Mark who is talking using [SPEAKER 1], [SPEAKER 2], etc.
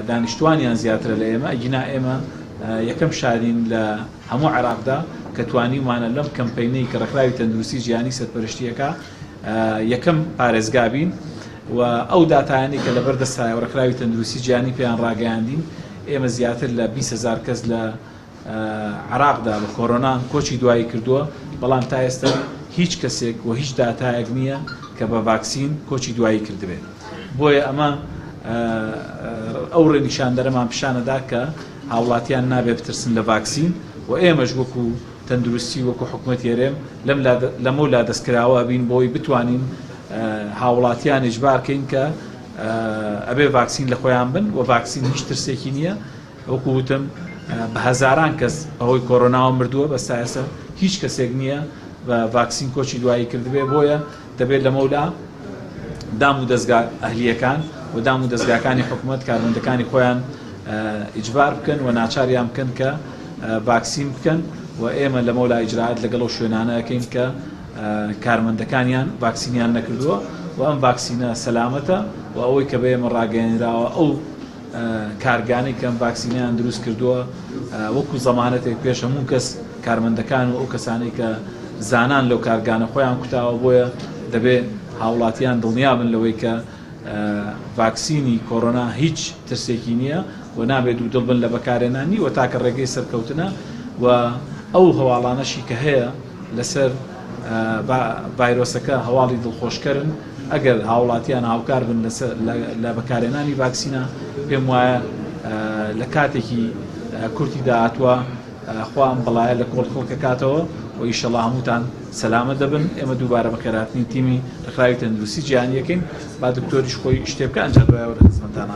[SPEAKER 1] دانیشتوانیان زیاترە لە ئێمە ئەگینا ئێمە یەکەم شارین لە هەموو عێراقدا کە توانیمانە لەم کەمپەینەی کە ڕێکخراوی تەندروستی جیهانی سەرپەرشتیەکە یەکەم پارێزگابین و ئەو داتایانی کە لەبەردەستایە ڕێکخراوی تەندروستی جیهانی پێیان ڕاگەیاندین ئێمە زیاتر لە 20,000 کەس لە عێراقدا بە کۆڕۆنا کۆچی دوایی کردووە بەڵام تا ئێستا هیچ کەسێک و هیچ داتایەک نییە کە بە ڤاکسین کۆچی دوایی کردبێت بۆیە ئەمە ئەو ڕێنیشاندەرەمان پیشانەدا کە هاوڵاتیان نابێ بترسن لە ڤاکسین و ئێمەش وەکو تەندروستی وەکو حکوومەت هێرێم لەمە لا دەستکراوە بین بۆی بتوانین هاوڵاتیان ئیجبارکەین کە ئەبێ ڤاکسین لە خۆیان بن و ڤاکسین هیچ ترسێکی نییە وەکو وتم بە هەزاران کەس ئەوەی کۆڕۆناوە مردووە بەستا ئێستا هیچ کەسێک نییە بە ڤاکسین کۆچی دوایی کردبێ بۆیە دەبێت لەمەولا دام و دەستگا ئەهلیەکان و دام و دەستگاکانی حکوومەت کارمەندەکانی خۆیان ئیجبار بکەن و ناچاریان بکەن کە ڤاکسین بکەن و ئێمە لەمەولا ئیجراعات لەگەڵ ئەو شوێنانە ئەەکەین کە کارمەندەکانیان ڤاکسینیان نەکردووە و ئەم ڤاکسینە سەلامەتە و ئەوەی کە بە ئێمە ڕاگەیەنراوە ئەو کارگانی کەم ڤاکسینیان دروست کردووە وەکو زەمانەتێک پێش هەموو کەس کارمەندەکان و ئەو کەسانەی کە زانان لەو کارگانە خۆیان کوتاوە بۆیە دەبێت هاوڵاتیان دڵنیا بن لەوەی کە ڤاکسینی کۆڕۆنا هیچ ترسێکی نییە و نابێت و دڵبن لە بەکارهێنانی و تاکە ڕێگەی سەرکەوتنە و ئەو هەواڵانەشی کە هەیە لەسەر ڤایرۆسەکە هەواڵی دڵخۆشکەرن ئەگەر هاوڵاتیان هاوکار بن لە بەکارهێنانی ڤاکسینە پێم وایە لە کاتێکی کورتی داهاتوە خوام بەڵایە لە کۆڵخۆڵکە کاتەوە و ئیشەڵا هەمووتان سەلامەت دەبن ئێمە دووبارە بەخێرهاتنی تیمی ڕێکخراوی تەندروستی جیهانی یەکەین با دکتۆریش خۆی شتێ بکە ئەنجا دوایەوە لە خزمەتتان